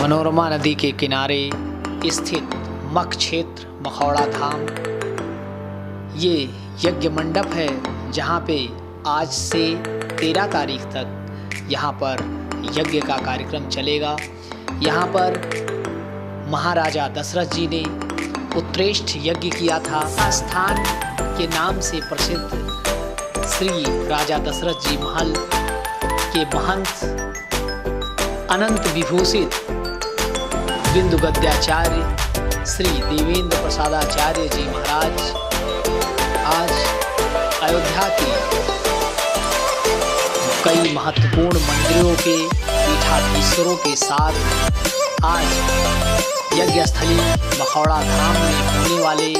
मनोरमा नदी के किनारे स्थित मख क्षेत्र मखौड़ा धाम ये यज्ञ मंडप है, जहाँ पे आज से 13 तारीख तक यहाँ पर यज्ञ का कार्यक्रम चलेगा। यहाँ पर महाराजा दशरथ जी ने उत्कृष्ट यज्ञ किया था। स्थान के नाम से प्रसिद्ध श्री राजा दशरथ जी महल के महंत अनंत विभूषित बिंदु गद्याचार्य श्री देवेंद्र प्रसादाचार्य जी महाराज आज अयोध्या के कई महत्वपूर्ण मंदिरों के पीठाधीश्वरों के साथ आज यज्ञ स्थली मखौड़ा धाम में होने वाले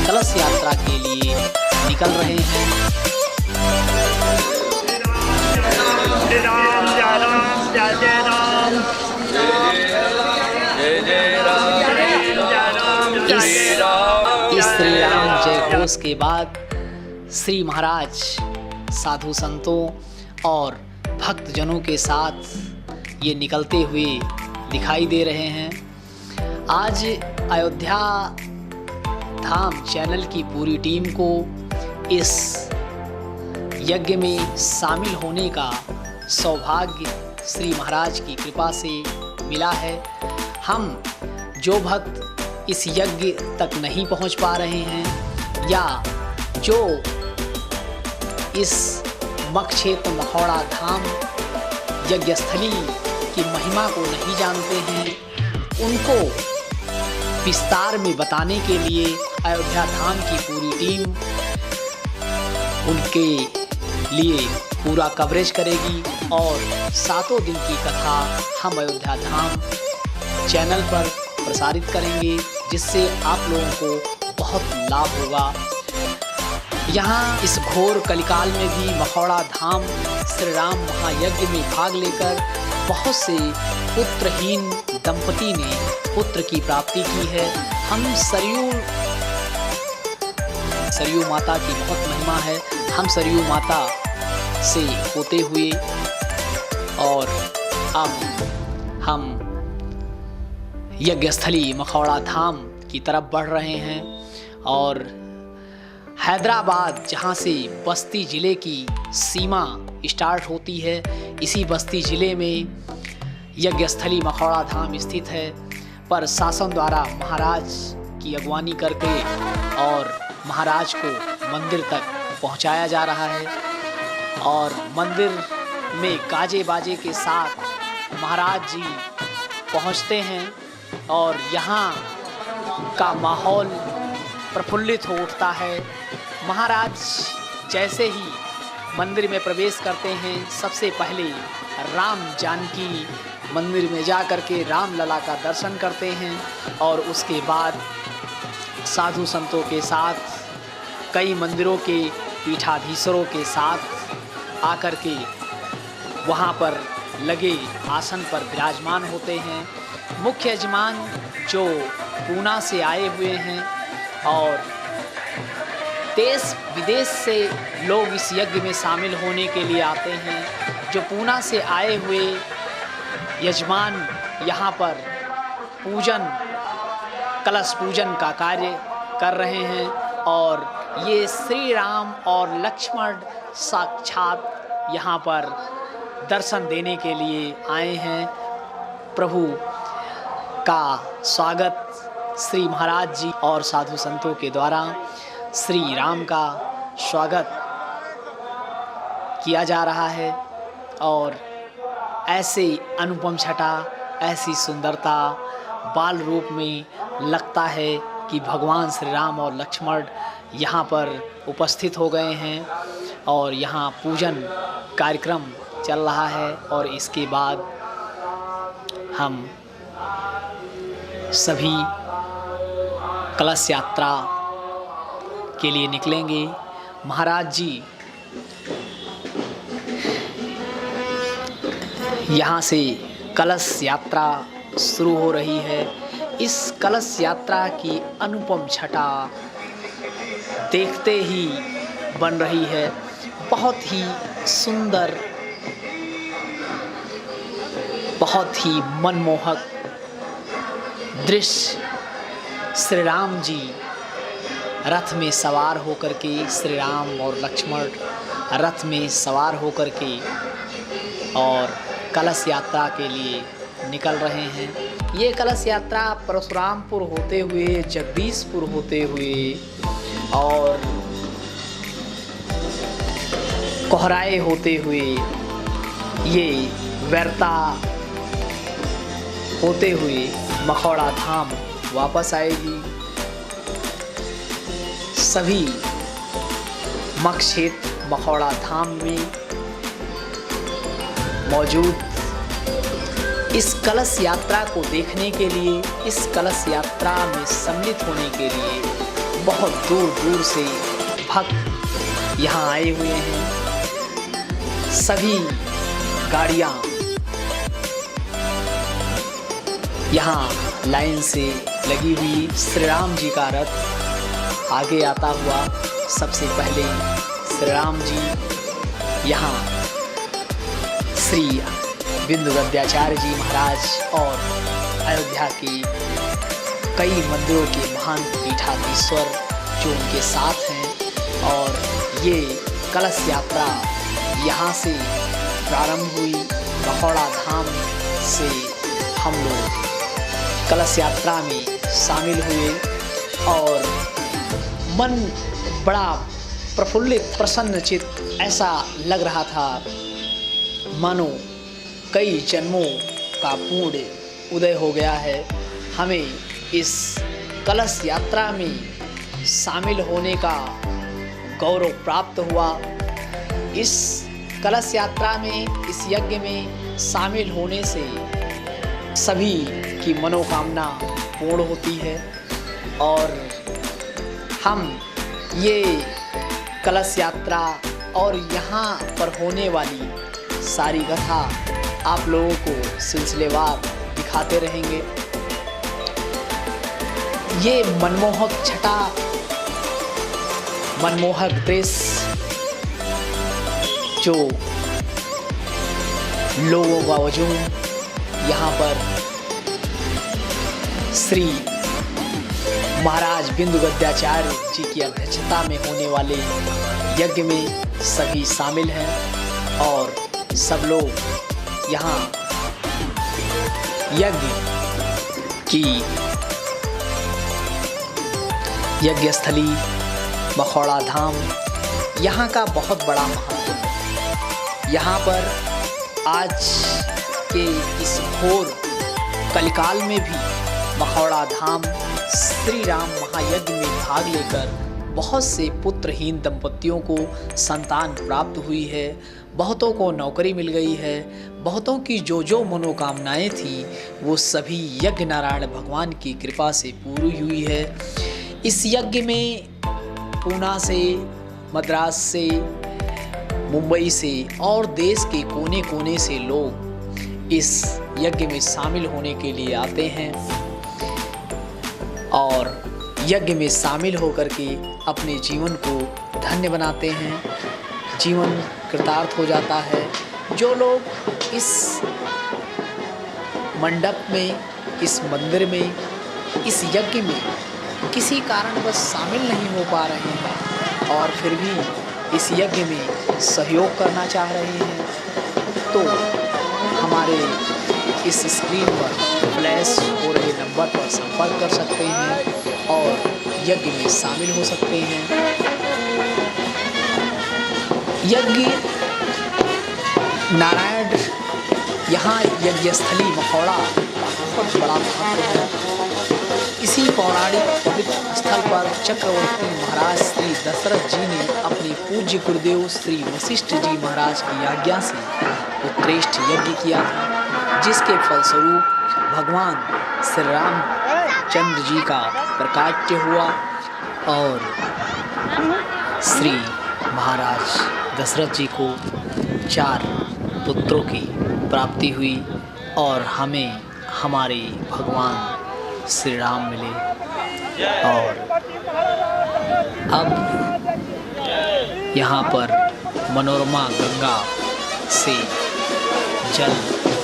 कलश यात्रा के लिए निकल रहे हैं। इस श्री राम जय घोष के बाद श्री महाराज साधु संतों और भक्तजनों के साथ ये निकलते हुए दिखाई दे रहे हैं। आज अयोध्या धाम चैनल की पूरी टीम को इस यज्ञ में शामिल होने का सौभाग्य श्री महाराज की कृपा से मिला है। हम जो भक्त इस यज्ञ तक नहीं पहुंच पा रहे हैं या जो इस मख क्षेत्र मखौड़ा धाम यज्ञस्थली की महिमा को नहीं जानते हैं, उनको विस्तार में बताने के लिए अयोध्या धाम की पूरी टीम उनके लिए पूरा कवरेज करेगी और 7 दिन की कथा हम अयोध्या धाम चैनल पर प्रसारित करेंगे, जिससे आप लोगों को बहुत लाभ होगा। यहाँ इस घोर कलिकाल में भी मखौड़ा धाम श्री राम महायज्ञ में भाग लेकर बहुत से पुत्रहीन दंपति ने पुत्र की प्राप्ति की है। हम सरयू माता की बहुत महिमा है। हम सरयू माता से होते हुए और अब हम यज्ञस्थली मखौड़ा धाम की तरफ बढ़ रहे हैं और हैदराबाद, जहां से बस्ती ज़िले की सीमा स्टार्ट होती है, इसी बस्ती ज़िले में यज्ञस्थली मखौड़ा धाम स्थित है। पर शासन द्वारा महाराज की अगवानी करके और महाराज को मंदिर तक पहुंचाया जा रहा है और मंदिर में गाजे बाजे के साथ महाराज जी पहुंचते हैं और यहाँ का माहौल प्रफुल्लित हो उठता है। महाराज जैसे ही मंदिर में प्रवेश करते हैं, सबसे पहले राम जानकी मंदिर में जा कर के राम लला का दर्शन करते हैं और उसके बाद साधु संतों के साथ कई मंदिरों के पीठाधीश्वरों के साथ आकर के वहाँ पर लगे आसन पर विराजमान होते हैं। मुख्य यजमान जो पूना से आए हुए हैं और देश विदेश से लोग इस यज्ञ में शामिल होने के लिए आते हैं, जो पूना से आए हुए यजमान यहाँ पर पूजन कलश पूजन का कार्य कर रहे हैं और ये श्री राम और लक्ष्मण साक्षात यहाँ पर दर्शन देने के लिए आए हैं। प्रभु का स्वागत श्री महाराज जी और साधु संतों के द्वारा श्री राम का स्वागत किया जा रहा है और ऐसे अनुपम छटा, ऐसी सुंदरता बाल रूप में लगता है कि भगवान श्री राम और लक्ष्मण यहाँ पर उपस्थित हो गए हैं और यहाँ पूजन कार्यक्रम चल रहा है और इसके बाद हम सभी कलश यात्रा के लिए निकलेंगे। महाराज जी यहाँ से कलश यात्रा शुरू हो रही है। इस कलश यात्रा की अनुपम छटा देखते ही बन रही है। बहुत ही सुंदर, बहुत ही मनमोहक दृश्य श्री राम जी रथ में सवार होकर के, श्री राम और लक्ष्मण रथ में सवार होकर के और कलश यात्रा के लिए निकल रहे हैं। ये कलश यात्रा परशुरामपुर होते हुए, जगदीशपुर होते हुए और कोहराए होते हुए ये व्यर्ता होते हुए मखौड़ा धाम वापस आएगी। सभी मख क्षेत्र मखौड़ा धाम में मौजूद इस कलश यात्रा को देखने के लिए, इस कलश यात्रा में सम्मिलित होने के लिए बहुत दूर दूर से भक्त यहाँ आए हुए हैं। सभी गाड़ियाँ यहाँ लाइन से लगी हुई, श्री राम जी का रथ आगे आता हुआ सबसे पहले श्री राम जी यहाँ श्री बिंदु गद्याचार्य जी महाराज और अयोध्या के कई मंदिरों के महान पीठाधीश्वर जो उनके साथ हैं। और ये कलश यात्रा यहाँ से प्रारंभ हुई। मखौड़ा धाम से हम लोग कलश यात्रा में शामिल हुए और मन बड़ा प्रफुल्लित प्रसन्नचित्त ऐसा लग रहा था मानो कई जन्मों का पूर्ण उदय हो गया है। हमें इस कलश यात्रा में शामिल होने का गौरव प्राप्त हुआ। इस कलश यात्रा में, इस यज्ञ में शामिल होने से सभी की मनोकामना पूर्ण होती है और हम ये कलश यात्रा और यहाँ पर होने वाली सारी कथा आप लोगों को सिलसिलेवार दिखाते रहेंगे। ये मनमोहक छटा, मनमोहक दृश्य जो लोगों का वजूम यहाँ पर श्री महाराज बिंदु गद्याचार्य जी की अध्यक्षता में होने वाले यज्ञ में सभी शामिल हैं और सब लोग यहाँ यज्ञ की यज्ञस्थली मखौड़ा धाम यहाँ का बहुत बड़ा महत्व है। यहाँ पर आज के इस घोर कलिकाल में भी मखौड़ा धाम श्री राम महायज्ञ में भाग लेकर बहुत से पुत्रहीन दंपतियों को संतान प्राप्त हुई है, बहुतों को नौकरी मिल गई है, बहुतों की जो जो मनोकामनाएं थी वो सभी यज्ञ नारायण भगवान की कृपा से पूरी हुई है। इस यज्ञ में पूना से, मद्रास से, मुंबई से और देश के कोने कोने से लोग इस यज्ञ में शामिल होने के लिए आते हैं और यज्ञ में शामिल होकर के अपने जीवन को धन्य बनाते हैं, जीवन कृतार्थ हो जाता है। जो लोग इस मंडप में, इस मंदिर में, इस यज्ञ में किसी कारणवश शामिल नहीं हो पा रहे हैं और फिर भी इस यज्ञ में सहयोग करना चाह रहे हैं तो हमारे इस स्क्रीन पर फ्लैश हो रहे नंबर पर संपर्क कर सकते हैं और यज्ञ में शामिल हो सकते हैं। यज्ञ नारायण यहाँ यज्ञस्थली मखौड़ा बहुत बड़ा महत्व है। इसी पौराणिक पवित्र स्थल पर चक्रवर्ती महाराज श्री दशरथ जी ने अपने पूज्य गुरुदेव श्री वशिष्ठ जी महाराज की आज्ञा से उत्कृष्ट यज्ञ किया था, जिसके फलस्वरूप भगवान श्री रामचंद्र जी का प्रकाट्य हुआ और श्री महाराज दशरथ जी को 4 पुत्रों की प्राप्ति हुई और हमें हमारे भगवान श्री राम मिले। और अब यहाँ पर मनोरमा गंगा से जल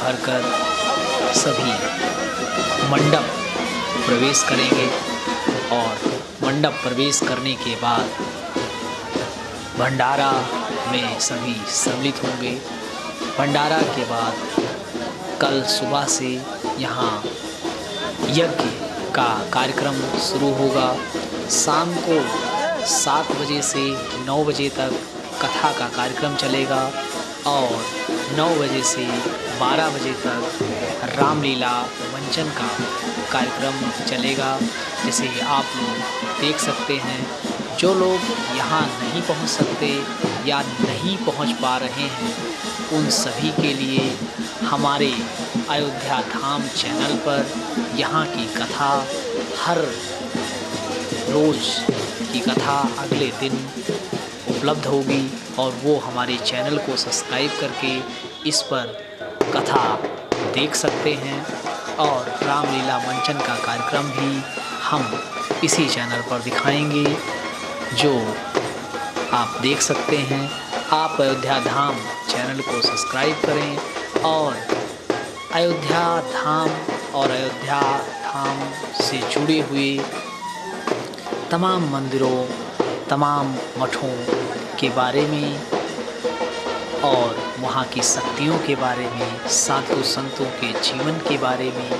भरकर सभी मंडप प्रवेश करेंगे और मंडप प्रवेश करने के बाद भंडारा में सभी सम्मिलित होंगे। भंडारा के बाद कल सुबह से यहाँ यज्ञ का कार्यक्रम शुरू होगा। शाम को 7 बजे से 9 बजे तक कथा का कार्यक्रम चलेगा और 9 बजे से 12 बजे तक रामलीला मंचन का कार्यक्रम चलेगा। जिसे आप लोग देख सकते हैं। जो लोग यहाँ नहीं पहुँच सकते या नहीं पहुँच पा रहे हैं, उन सभी के लिए हमारे अयोध्या धाम चैनल पर यहाँ की कथा, हर रोज़ की कथा अगले दिन उपलब्ध होगी और वो हमारे चैनल को सब्सक्राइब करके इस पर कथा देख सकते हैं। और रामलीला मंचन का कार्यक्रम भी हम इसी चैनल पर दिखाएंगे, जो आप देख सकते हैं। आप अयोध्या धाम चैनल को सब्सक्राइब करें और अयोध्या धाम और अयोध्या धाम से जुड़े हुए तमाम मंदिरों, तमाम मठों के बारे में और वहाँ की शक्तियों के बारे में, साधु संतों के जीवन के बारे में,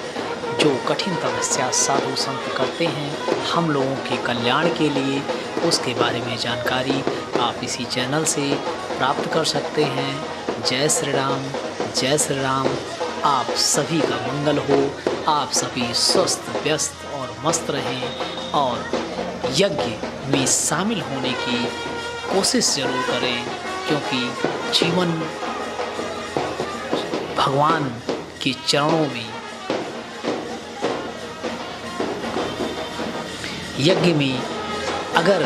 जो कठिन तपस्या साधु संत करते हैं हम लोगों के कल्याण के लिए, उसके बारे में जानकारी आप इसी चैनल से प्राप्त कर सकते हैं। जय श्री राम, जय श्री राम। आप सभी का मंगल हो, आप सभी स्वस्थ, व्यस्त और मस्त रहें और यज्ञ में शामिल होने की कोशिश ज़रूर करें, क्योंकि जीवन भगवान के चरणों में, यज्ञ में अगर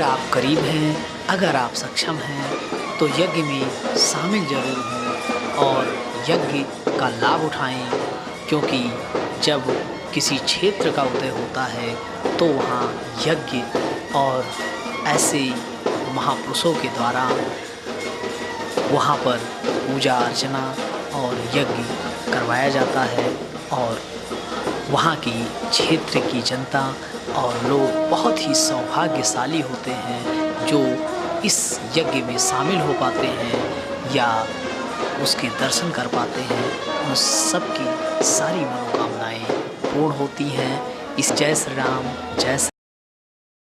आप करीब हैं, अगर आप सक्षम हैं तो यज्ञ में शामिल ज़रूर हों और यज्ञ का लाभ उठाएं, क्योंकि जब किसी क्षेत्र का उदय होता है तो वहाँ यज्ञ और ऐसे महापुरुषों के द्वारा वहाँ पर पूजा अर्चना और यज्ञ करवाया जाता है और वहाँ की क्षेत्र की जनता और लोग बहुत ही सौभाग्यशाली होते हैं जो इस यज्ञ में शामिल हो पाते हैं या उसके दर्शन कर पाते हैं। उन सब की सारी मनोकामनाएं पूर्ण होती हैं। इस जय श्री राम, जय